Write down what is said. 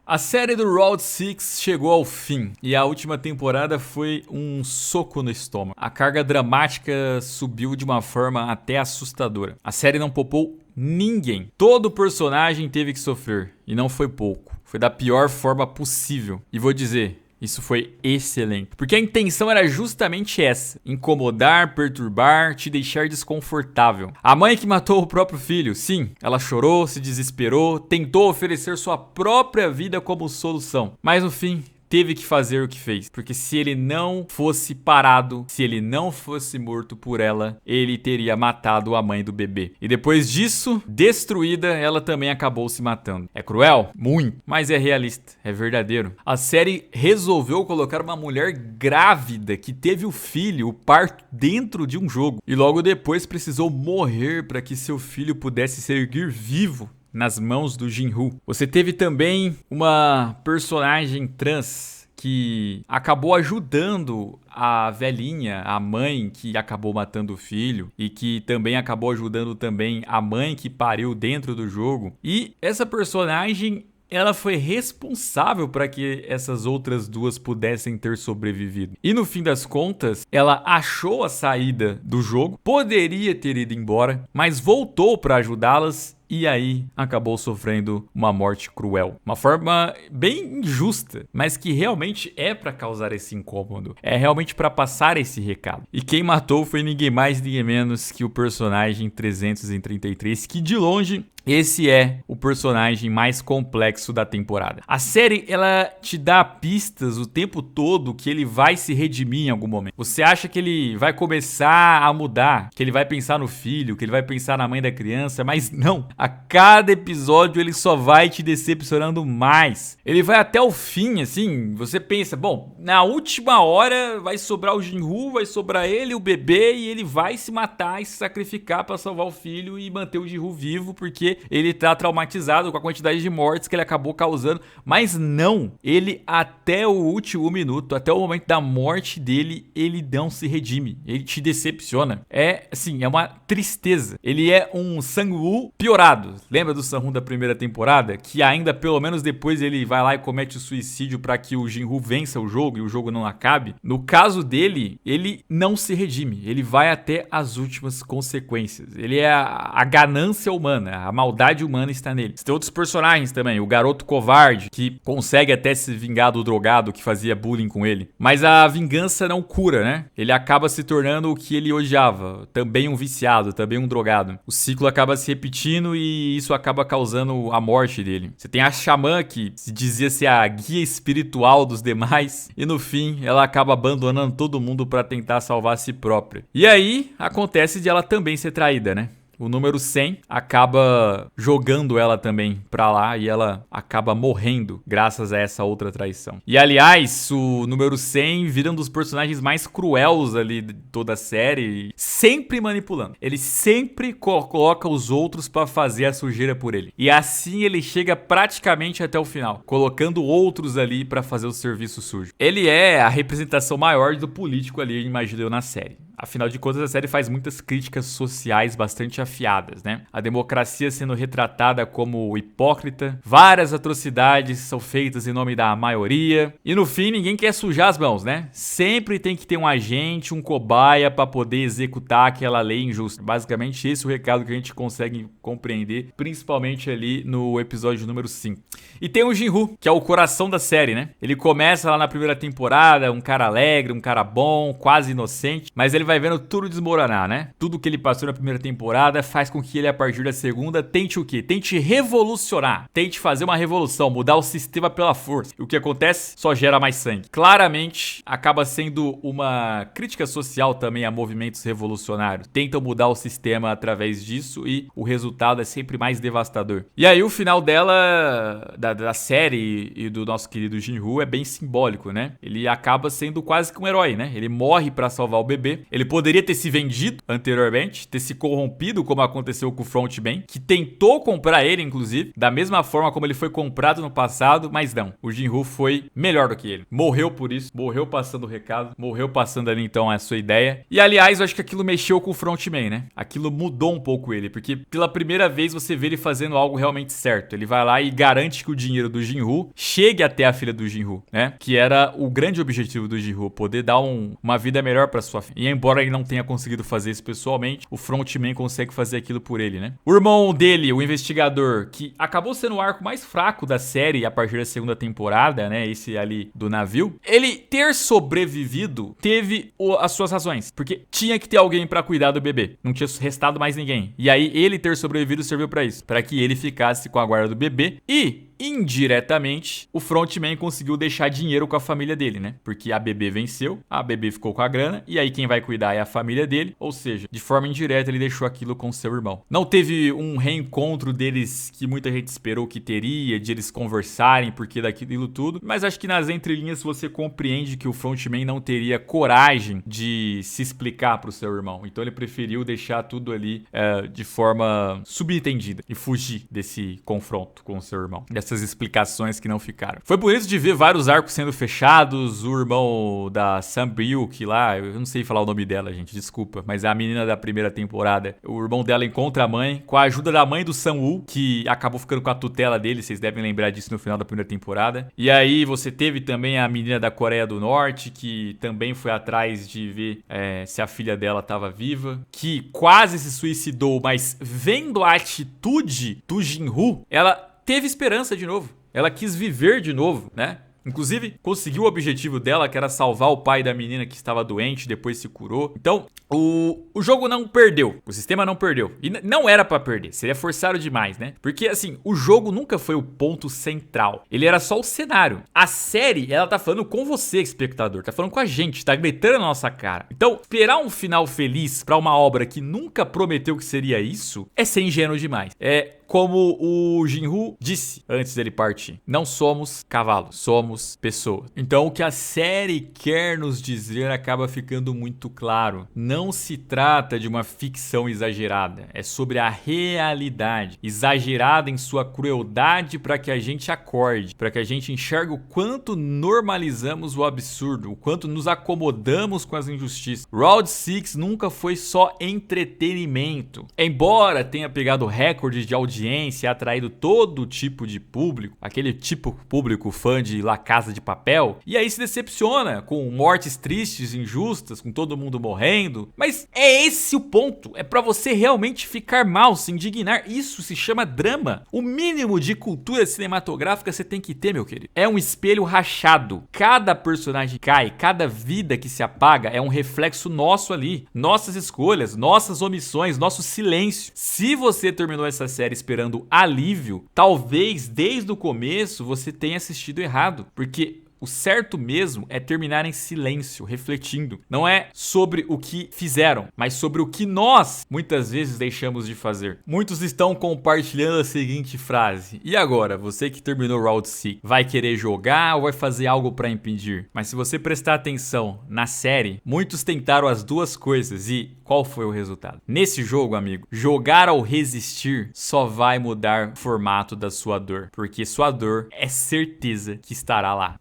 A série do Round 6 chegou ao fim e a última temporada foi um soco no estômago. A carga dramática subiu de uma forma até assustadora. A série não poupou ninguém. Todo personagem teve que sofrer e não foi pouco. Foi da pior forma possível. E vou dizer, isso foi excelente. Porque a intenção era justamente essa: incomodar, perturbar, te deixar desconfortável. A mãe que matou o próprio filho, sim, ela chorou, se desesperou, tentou oferecer sua própria vida como solução. Mas no fim, teve que fazer o que fez, porque se ele não fosse parado, se ele não fosse morto por ela, ele teria matado a mãe do bebê. E depois disso, destruída, ela também acabou se matando. É cruel? Muito. Mas é realista, é verdadeiro. A série resolveu colocar uma mulher grávida que teve o filho, o parto, dentro de um jogo. E logo depois precisou morrer para que seu filho pudesse seguir vivo nas mãos do Jin-Woo. Você teve também uma personagem trans que acabou ajudando a velhinha, a mãe que acabou matando o filho, e que também acabou ajudando também a mãe que pariu dentro do jogo. E essa personagem, ela foi responsável para que essas outras duas pudessem ter sobrevivido. E no fim das contas, ela achou a saída do jogo, poderia ter ido embora, mas voltou para ajudá-las. E aí acabou sofrendo uma morte cruel. Uma forma bem injusta, mas que realmente é para causar esse incômodo. É realmente para passar esse recado. E quem matou foi ninguém mais, ninguém menos que o personagem 333, que de longe esse é o personagem mais complexo da temporada. A série, ela te dá pistas o tempo todo que ele vai se redimir em algum momento. Você acha que ele vai começar a mudar, que ele vai pensar no filho, que ele vai pensar na mãe da criança, mas não. A cada episódio ele só vai te decepcionando mais. Ele vai até o fim, assim, você pensa, bom, na última hora vai sobrar o Jin-Woo, vai sobrar ele, o bebê, e ele vai se matar e se sacrificar pra salvar o filho e manter o Jin-Woo vivo, porque ele tá traumatizado com a quantidade de mortes que ele acabou causando. Mas não, ele até o último minuto, até o momento da morte dele, ele não se redime, ele te decepciona. É, assim, é uma tristeza. Ele é um Sang-woo piorado. Lembra do Sang-woo da primeira temporada? Que ainda, pelo menos depois, ele vai lá e comete o suicídio para que o Jin-Woo vença o jogo e o jogo não acabe. No caso dele, ele não se redime. Ele vai até as últimas consequências. Ele é a ganância humana, a maldade humana está nele. Tem outros personagens também. O garoto covarde, que consegue até se vingar do drogado que fazia bullying com ele. Mas a vingança não cura, né? Ele acaba se tornando o que ele odiava. Também um viciado, também um drogado. O ciclo acaba se repetindo e isso acaba causando a morte dele. Você tem a Xamã, que se dizia ser a guia espiritual dos demais, e no fim ela acaba abandonando todo mundo para tentar salvar a si própria. E aí acontece de ela também ser traída, né? O número 100 acaba jogando ela também pra lá e ela acaba morrendo graças a essa outra traição. E aliás, o número 100 vira um dos personagens mais cruéis ali de toda a série, sempre manipulando. Ele sempre coloca os outros pra fazer a sujeira por ele. E assim ele chega praticamente até o final, colocando outros ali pra fazer o serviço sujo. Ele é a representação maior do político ali, imagino eu, na série. Afinal de contas, a série faz muitas críticas sociais bastante afiadas, né? A democracia sendo retratada como hipócrita, várias atrocidades são feitas em nome da maioria, e no fim ninguém quer sujar as mãos, né? Sempre tem que ter um agente, um cobaia para poder executar aquela lei injusta. Basicamente esse é o recado que a gente consegue compreender, principalmente ali no episódio número 5. E tem o Jin-Woo, que é o coração da série, né? Ele começa lá na primeira temporada, um cara alegre, um cara bom, quase inocente, mas ele vai vendo tudo desmoronar, né? Tudo que ele passou na primeira temporada faz com que ele, a partir da segunda, tente o quê? Tente revolucionar. Tente fazer uma revolução, mudar o sistema pela força. E o que acontece? Só gera mais sangue. Claramente, acaba sendo uma crítica social também a movimentos revolucionários. Tentam mudar o sistema através disso e o resultado é sempre mais devastador. E aí, o final dela, da série e do nosso querido Jin-Woo, é bem simbólico, né? Ele acaba sendo quase que um herói, né? Ele morre pra salvar o bebê. Ele poderia ter se vendido anteriormente, ter se corrompido, como aconteceu com o Frontman, que tentou comprar ele, inclusive, da mesma forma como ele foi comprado no passado, mas não. O Jinru foi melhor do que ele. Morreu por isso, morreu passando o recado, morreu passando ali então a sua ideia. E aliás, eu acho que aquilo mexeu com o Frontman, né? Aquilo mudou um pouco ele, porque pela primeira vez você vê ele fazendo algo realmente certo. Ele vai lá e garante que o dinheiro do Jinru chegue até a filha do Jinru, né? Que era o grande objetivo do Jinru, poder dar uma vida melhor pra sua filha. E embora ele não tenha conseguido fazer isso pessoalmente, o Frontman consegue fazer aquilo por ele, né? O irmão dele, o investigador, que acabou sendo o arco mais fraco da série a partir da segunda temporada, né? Esse ali do navio. Ele ter sobrevivido teve as suas razões, porque tinha que ter alguém pra cuidar do bebê. Não tinha restado mais ninguém. E aí ele ter sobrevivido serviu pra isso, pra que ele ficasse com a guarda do bebê e indiretamente, o Frontman conseguiu deixar dinheiro com a família dele, né? Porque a bebê venceu, a bebê ficou com a grana, e aí quem vai cuidar é a família dele. Ou seja, de forma indireta, ele deixou aquilo com seu irmão. Não teve um reencontro deles que muita gente esperou que teria, de eles conversarem porque daquilo tudo. Mas acho que nas entrelinhas você compreende que o Frontman não teria coragem de se explicar pro seu irmão. Então ele preferiu deixar tudo ali de forma subentendida e fugir desse confronto com o seu irmão. Essas explicações que não ficaram. Foi por isso de ver vários arcos sendo fechados, o irmão da Sam Brilk lá, eu não sei falar o nome dela, gente, desculpa, mas é a menina da primeira temporada. O irmão dela encontra a mãe, com a ajuda da mãe do Sang-woo, que acabou ficando com a tutela dele, vocês devem lembrar disso no final da primeira temporada. E aí você teve também a menina da Coreia do Norte, que também foi atrás de ver se a filha dela estava viva, que quase se suicidou, mas vendo a atitude do Jinru, ela teve esperança de novo. Ela quis viver de novo, né? Inclusive, conseguiu o objetivo dela, que era salvar o pai da menina que estava doente, depois se curou. Então, o jogo não perdeu. O sistema não perdeu. E não era pra perder. Seria forçado demais, né? Porque, assim, o jogo nunca foi o ponto central. Ele era só o cenário. A série, ela tá falando com você, espectador. Tá falando com a gente. Tá gritando na nossa cara. Então, esperar um final feliz pra uma obra que nunca prometeu que seria isso, é ser ingênuo demais. Como o Jinru disse antes dele partir, não somos cavalos, somos pessoas. Então o que a série quer nos dizer acaba ficando muito claro. Não se trata de uma ficção exagerada, é sobre a realidade, exagerada em sua crueldade para que a gente acorde, para que a gente enxergue o quanto normalizamos o absurdo, o quanto nos acomodamos com as injustiças. Round 6 nunca foi só entretenimento. Embora tenha pegado recordes de audiência, atraído todo tipo de público, aquele tipo público fã de La Casa de Papel, e aí se decepciona com mortes tristes, injustas, com todo mundo morrendo. Mas é esse o ponto, é pra você realmente ficar mal, se indignar. Isso se chama drama. O mínimo de cultura cinematográfica você tem que ter, meu querido. É um espelho rachado. Cada personagem cai, cada vida que se apaga é um reflexo nosso ali. Nossas escolhas, nossas omissões, nosso silêncio. Se você terminou essa série esperando alívio, talvez desde o começo você tenha assistido errado, porque o certo mesmo é terminar em silêncio, refletindo. Não é sobre o que fizeram, mas sobre o que nós muitas vezes deixamos de fazer. Muitos estão compartilhando a seguinte frase: e agora, você que terminou Round 6, vai querer jogar ou vai fazer algo para impedir? Mas se você prestar atenção na série, muitos tentaram as duas coisas e qual foi o resultado? Nesse jogo, amigo, jogar ou resistir só vai mudar o formato da sua dor, porque sua dor é certeza que estará lá.